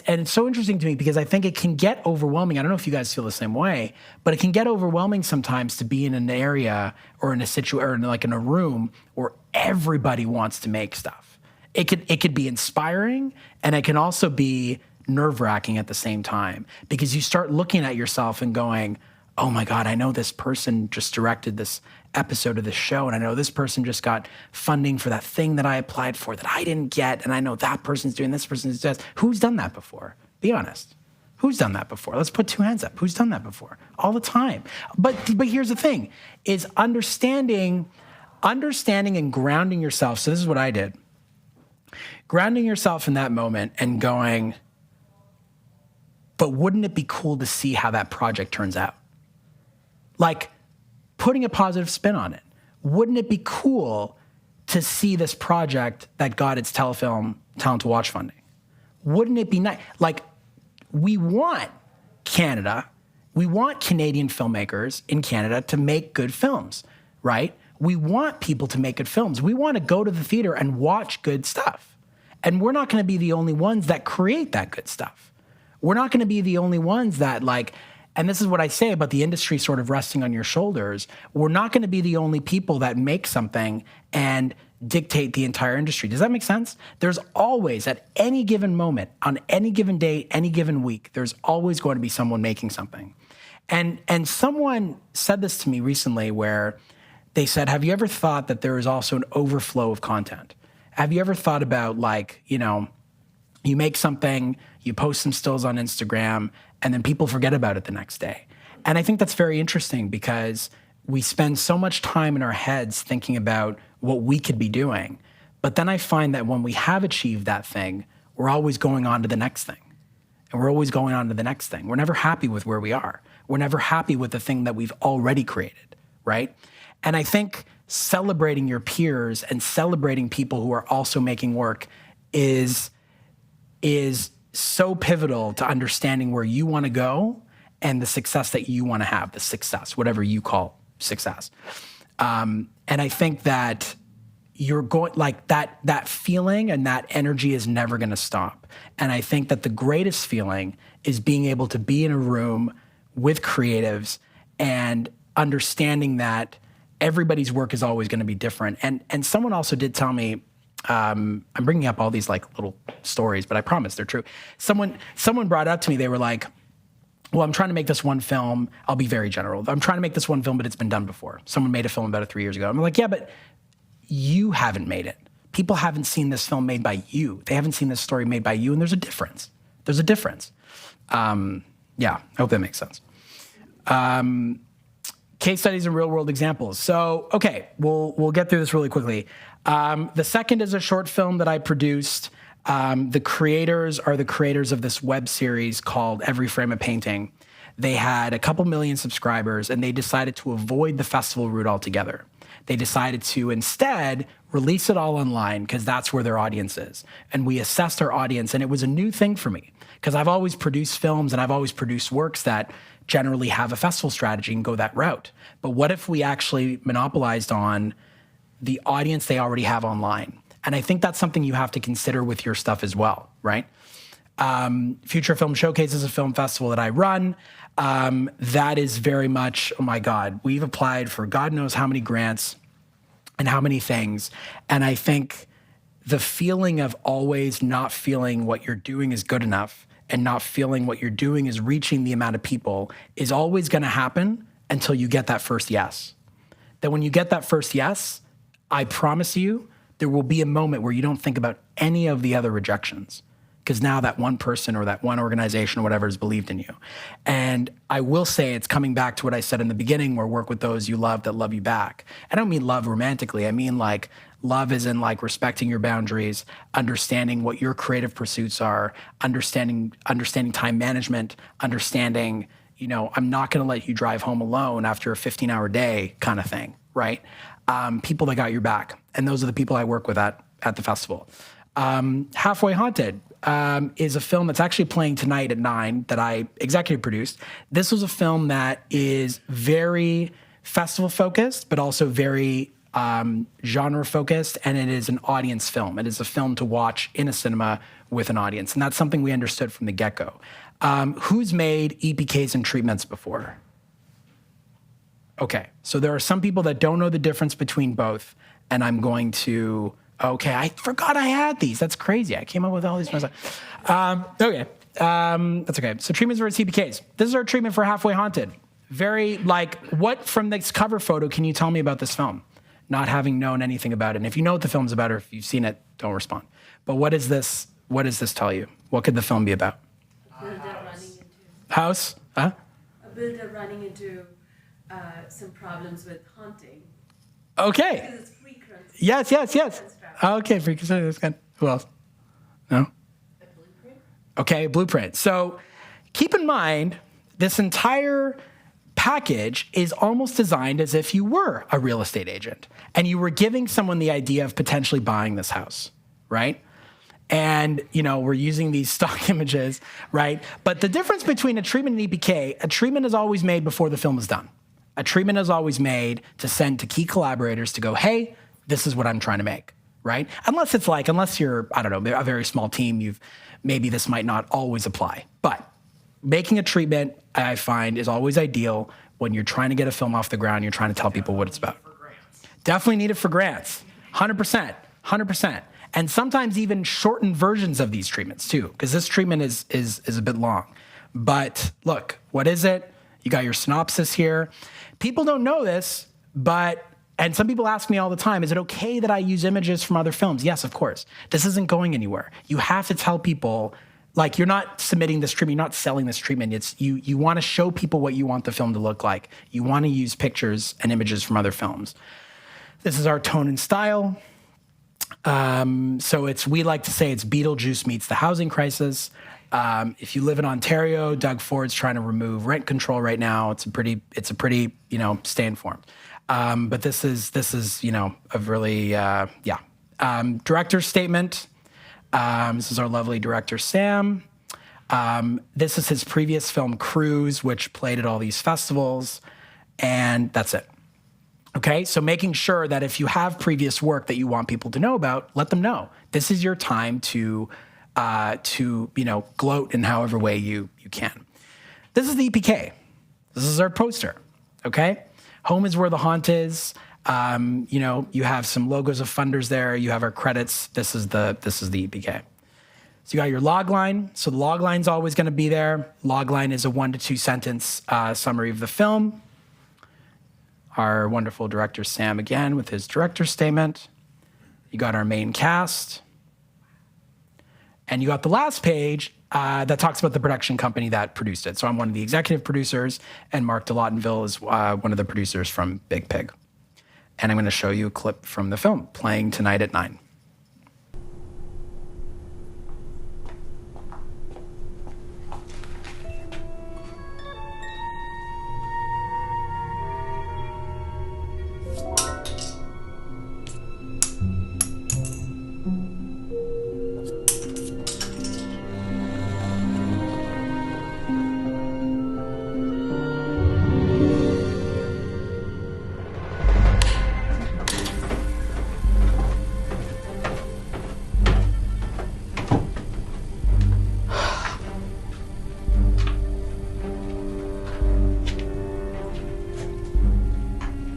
it's so interesting to me because I think it can get overwhelming. I don't know if you guys feel the same way, but it can get overwhelming sometimes to be in an area or in a situation, or like in a room where everybody wants to make stuff. It could be inspiring, and it can also be nerve-wracking at the same time, because you start looking at yourself and going, oh my God, I know this person just directed this episode of this show, and I know this person just got funding for that thing that I applied for that I didn't get, and I know that person's doing this, person's doing this. Who's done that before? Be honest. Who's done that before? Let's put 2 hands up. Who's done that before? All the time. But here's the thing, is understanding and grounding yourself. So this is what I did. Grounding yourself in that moment and going, but wouldn't it be cool to see how that project turns out? Like putting a positive spin on it. Wouldn't it be cool to see this project that got its Telefilm Talent to Watch funding? Wouldn't it be nice? Like, we want Canada, we want Canadian filmmakers in Canada to make good films, right? We want people to make good films. We want to go to the theater and watch good stuff. And we're not going to be the only ones that create that good stuff. We're not going to be the only ones that and this is what I say about the industry sort of resting on your shoulders. We're not going to be the only people that make something and dictate the entire industry. Does that make sense? There's always, at any given moment, on any given day, any given week, there's always going to be someone making something. And someone said this to me recently where they said, have you ever thought that there is also an overflow of content? Have you ever thought about you make something, you post some stills on Instagram, and then people forget about it the next day. And I think that's very interesting because we spend so much time in our heads thinking about what we could be doing. But then I find that when we have achieved that thing, we're always going on to the next thing. And we're always going on to the next thing. We're never happy with where we are. We're never happy with the thing that we've already created, right? And I think celebrating your peers and celebrating people who are also making work is so pivotal to understanding where you want to go and the success that you want to have, the success, whatever you call success. And I think that you're going that feeling and that energy is never going to stop. And I think that the greatest feeling is being able to be in a room with creatives and understanding that everybody's work is always going to be different. And someone also did tell me, I'm bringing up all these little stories, but I promise they're true. Someone brought up to me, they were like, well, I'm trying to make this one film. I'll be very general. I'm trying to make this one film, but it's been done before. Someone made a film about it 3 years ago. I'm like, yeah, but you haven't made it. People haven't seen this film made by you. They haven't seen this story made by you, and there's a difference. There's a difference. Yeah, I hope that makes sense. Case studies and real-world examples. So, okay, we'll get through this really quickly. The second is a short film that I produced. The creators are the creators of this web series called Every Frame a Painting. They had a couple million subscribers, and they decided to avoid the festival route altogether. They decided to instead release it all online because that's where their audience is. And we assessed our audience, and it was a new thing for me because I've always produced films and I've always produced works that generally have a festival strategy and go that route. But what if we actually monopolized on the audience they already have online? And I think that's something you have to consider with your stuff as well, right? Future Film Showcase is a film festival that I run. That is very much, oh my God, we've applied for God knows how many grants and how many things. And I think the feeling of always not feeling what you're doing is good enough and not feeling what you're doing is reaching the amount of people is always going to happen until you get that first yes. Then when you get that first yes, I promise you, there will be a moment where you don't think about any of the other rejections because now that one person or that one organization or whatever has believed in you. And I will say it's coming back to what I said in the beginning where work with those you love that love you back. I don't mean love romantically. I mean like love is in like respecting your boundaries, understanding what your creative pursuits are, understanding time management, understanding, you know, I'm not going to let you drive home alone after a 15-hour day kind of thing, right? People that got your back. And those are the people I work with at the festival. Halfway Haunted is a film that's actually playing tonight at 9 that I executive produced. This was a film that is very festival focused, but also very genre focused, and it is an audience film. It is a film to watch in a cinema with an audience, and that's something we understood from the get-go. Who's made EPKs and treatments before? Okay, so there are some people that don't know the difference between both, and I'm going to, okay, I forgot I had these. That's crazy. I came up with all these myself. Okay, that's okay. So treatments versus EPKs. This is our treatment for Halfway Haunted. Very, like, what from this cover photo can you tell me about this film? Not having known anything about it. And if you know what the film's about or if you've seen it, don't respond. But what does this tell you? What could the film be about? House? Huh? A builder running into some problems with haunting. Okay. Because it's frequent. Yes. Okay, frequent. That's good. Who else? No? A blueprint? Okay, blueprint. So keep in mind, this entire package is almost designed as if you were a real estate agent and you were giving someone the idea of potentially buying this house, right? And, you know, we're using these stock images, right? But the difference between a treatment and EPK, a treatment is always made before the film is done. A treatment is always made to send to key collaborators to go, hey, this is what I'm trying to make, right? Unless you're, I don't know, a very small team, maybe this might not always apply. But making a treatment, I find, is always ideal when you're trying to get a film off the ground, you're trying to tell people what it's about. Definitely need it for grants, 100%. And sometimes even shortened versions of these treatments too, because this treatment is a bit long. But look, what is it? You got your synopsis here. People don't know this, and some people ask me all the time, is it okay that I use images from other films? Yes, of course. This isn't going anywhere. You have to tell people, like, you're not submitting this treatment, you're not selling this treatment. It's you want to show people what you want the film to look like. You want to use pictures and images from other films. This is our tone and style. So we like to say it's Beetlejuice meets the housing crisis. If you live in Ontario, Doug Ford's trying to remove rent control right now. It's a pretty, stay informed. But this is, a really, director's statement. This is our lovely director, Sam. This is his previous film, Cruise, which played at all these festivals. And that's it. Okay, so making sure that if you have previous work that you want people to know about, let them know. This is your time to gloat in however way you can. This is the EPK. This is our poster. Okay, home is where the haunt is. You have some logos of funders there. You have our credits. This is the EPK. So you got your log line. So the log line's always going to be there. Log line is a 1 to 2 sentence summary of the film. Our wonderful director, Sam, again, with his director's statement. You got our main cast. And you got the last page that talks about the production company that produced it. So I'm one of the executive producers, and Mark DeLautenville is one of the producers from Big Pig. And I'm going to show you a clip from the film, playing tonight at 9.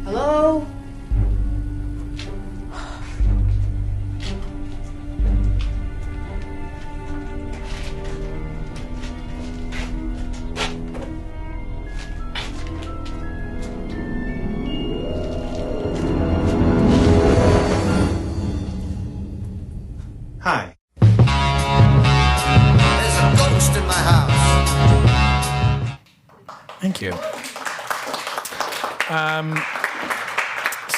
Hello? Hi. There's a ghost in my house. Thank you.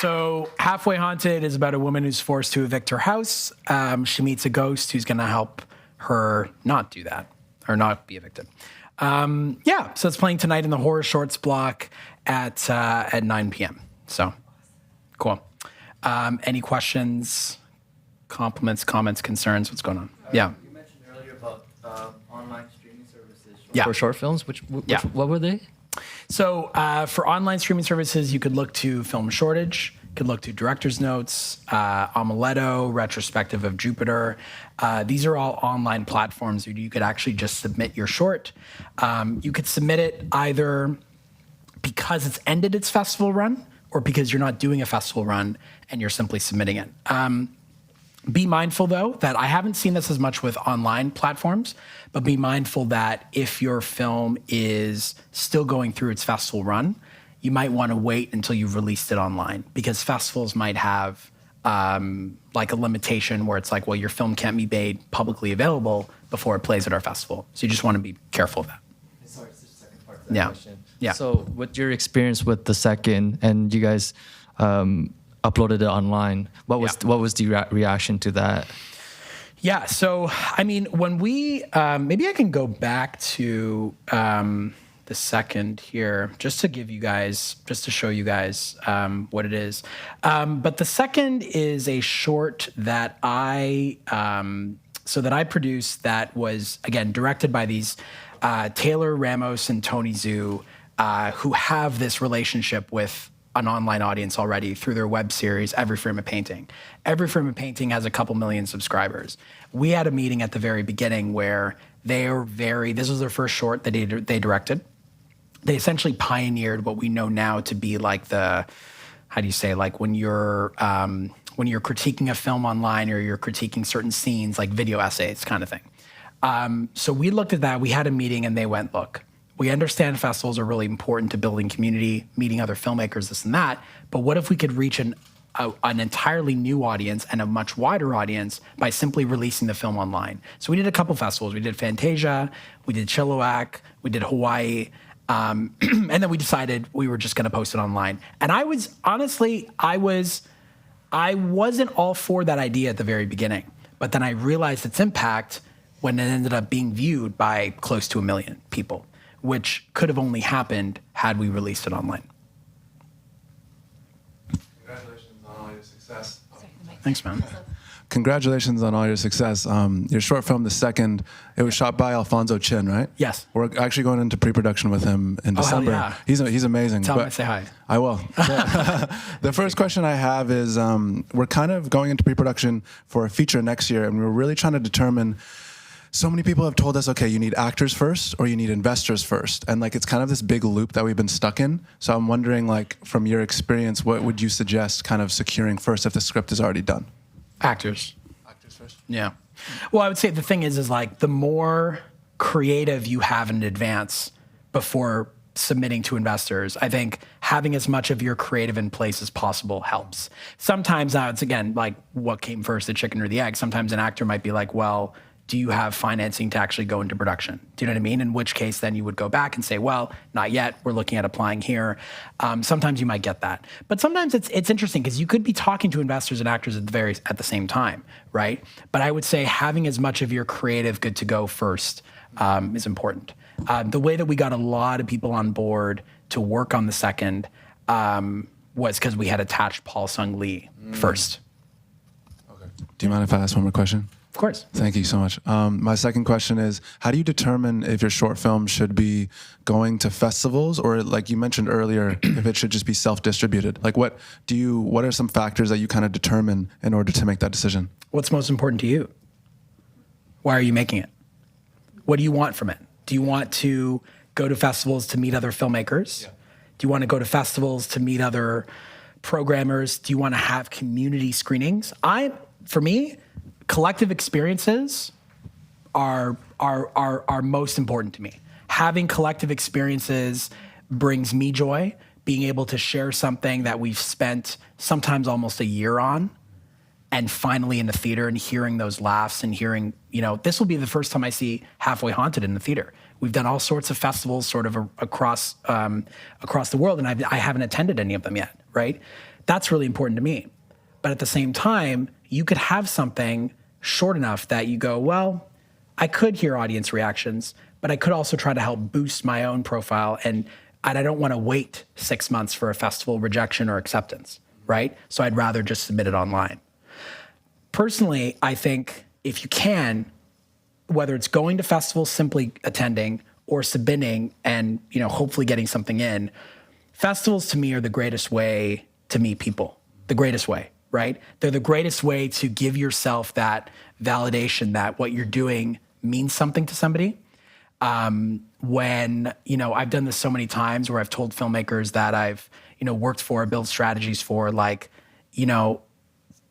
So Halfway Haunted is about a woman who's forced to evict her house. She meets a ghost who's going to help her not do that, or not be evicted. Yeah, so it's playing tonight in the Horror Shorts block at 9 p.m. So, cool. Any questions, compliments, comments, concerns? What's going on? Yeah. You mentioned earlier about online streaming services for short films. What were they? So for online streaming services, you could look to Film Shortage, you could look to Director's Notes, Omeletto, Retrospective of Jupiter. These are all online platforms where you could actually just submit your short. You could submit it either because it's ended its festival run or because you're not doing a festival run and you're simply submitting it. Be mindful, though, that I haven't seen this as much with online platforms, but be mindful that if your film is still going through its festival run, you might want to wait until you've released it online, because festivals might have like a limitation where it's like, well, your film can't be made publicly available before it plays at our festival. So you just want to be careful of that. Sorry, it's the second part of that question. Yeah. So with your experience with the second, and you guys uploaded it online, what was the reaction to that? Yeah, so I mean, when we maybe I can go back to the second here, just to give you guys, just to show you guys what it is. But the second is a short that I produced that was, again, directed by these Taylor Ramos and Tony Zhu, who have this relationship with an online audience already through their web series, Every Frame of Painting. Every Frame of Painting has a couple million subscribers. We had a meeting at the very beginning where this was their first short that they directed. They essentially pioneered what we know now to be like like when you're critiquing a film online or you're critiquing certain scenes, like video essays kind of thing. So we looked at that, we had a meeting, and they went, look, we understand festivals are really important to building community, meeting other filmmakers, this and that, but what if we could reach an entirely new audience and a much wider audience by simply releasing the film online? So we did a couple festivals. We did Fantasia, we did Chilliwack, we did Hawaii, and then we decided we were just going to post it online. And I wasn't all for that idea at the very beginning, but then I realized its impact when it ended up being viewed by close to 1 million people, which could have only happened had we released it online. Congratulations on all your success. Thanks, man. Congratulations on all your success. Your short film, The Second, it was shot by Alfonso Chin, right? Yes. We're actually going into pre-production with him in December. Hell yeah. He's amazing. Tell him I say hi. I will. The first question I have is, we're kind of going into pre-production for a feature next year, and we're really trying to determine. So many people have told us, okay, you need actors first or you need investors first. And like, it's kind of this big loop that we've been stuck in. So I'm wondering, like, from your experience, what would you suggest kind of securing first if the script is already done? Actors. Actors first? Yeah. Well, I would say the thing is like the more creative you have in advance before submitting to investors, I think having as much of your creative in place as possible helps. Sometimes it's again like what came first, the chicken or the egg. Sometimes an actor might be like, well, do you have financing to actually go into production? Do you know what I mean? In which case then you would go back and say, well, not yet. We're looking at applying here. Sometimes you might get that. But sometimes it's interesting because you could be talking to investors and actors at the same time, right? But I would say having as much of your creative good to go first is important. The way that we got a lot of people on board to work on the second was because we had attached Paul Sung Lee first. Do you mind if I ask one more question? Of course. Thank you so much. My second question is, how do you determine if your short film should be going to festivals or, like you mentioned earlier, if it should just be self-distributed? Like what are some factors that you kind of determine in order to make that decision? What's most important to you? Why are you making it? What do you want from it? Do you want to go to festivals to meet other filmmakers? Yeah. Do you want to go to festivals to meet other programmers? Do you want to have community screenings? For me, collective experiences are most important to me. Having collective experiences brings me joy. Being able to share something that we've spent sometimes almost a year on, and finally in the theater and hearing those laughs and hearing, this will be the first time I see Halfway Haunted in the theater. We've done all sorts of festivals sort of across the world, and I haven't attended any of them yet, right? That's really important to me. But at the same time, you could have something short enough that you go, well, I could hear audience reactions, but I could also try to help boost my own profile, and I don't want to wait 6 months for a festival rejection or acceptance, right? So I'd rather just submit it online. Personally, I think if you can, whether it's going to festivals, simply attending, or submitting and hopefully getting something in, festivals to me are the greatest way to meet people, the greatest way, right? They're the greatest way to give yourself that validation that what you're doing means something to somebody. When, I've done this so many times where I've told filmmakers that I've, worked for, built strategies for,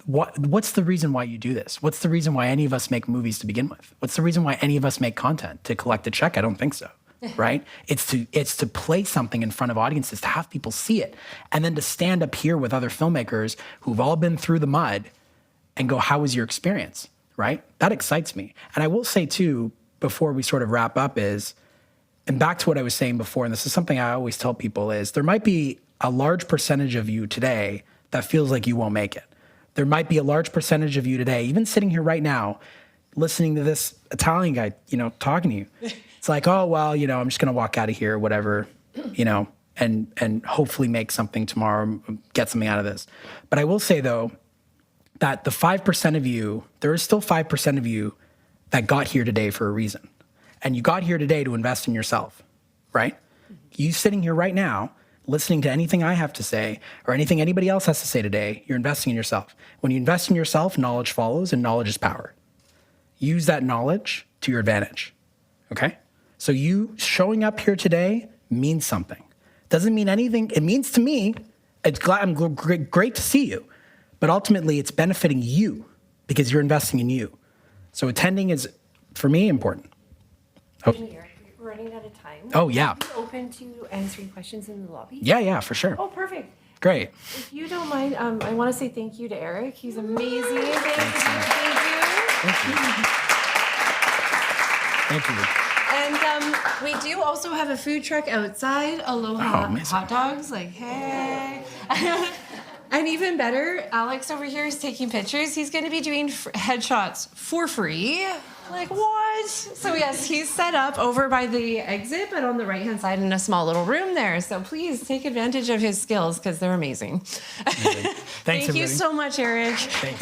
what's the reason why you do this? What's the reason why any of us make movies to begin with? What's the reason why any of us make content? To collect a check? I don't think so, right? It's to play something in front of audiences, to have people see it, and then to stand up here with other filmmakers who've all been through the mud and go, how was your experience, right? That excites me. And I will say too, before we sort of wrap up and back to what I was saying before, and this is something I always tell people, is there might be a large percentage of you today that feels like you won't make it. There might be a large percentage of you today, even sitting here right now, listening to this Italian guy, talking to you. It's like, oh, well, I'm just going to walk out of here, whatever, and hopefully make something tomorrow, get something out of this. But I will say, though, that the 5% of you, there is still 5% of you that got here today for a reason. And you got here today to invest in yourself, right? You sitting here right now, listening to anything I have to say or anything anybody else has to say today, you're investing in yourself. When you invest in yourself, knowledge follows, and knowledge is power. Use that knowledge to your advantage, okay? So you showing up here today means something. Doesn't mean anything. It means to me, I'm great to see you, but ultimately it's benefiting you because you're investing in you. So attending is, for me, important. Oh. We're running out of time. Oh, yeah. Are you open to answering questions in the lobby? Yeah, for sure. Oh, perfect. Great. If you don't mind, I want to say thank you to Eric. He's amazing. Thank you. Thank you. And we do also have a food truck outside. Aloha hot dogs. Like, hey. And even better, Alex over here is taking pictures. He's going to be doing headshots for free. Like, what? So, yes, he's set up over by the exit, but on the right-hand side in a small little room there. So please take advantage of his skills because they're amazing. Thanks, Thank you so much, Eric. Thanks.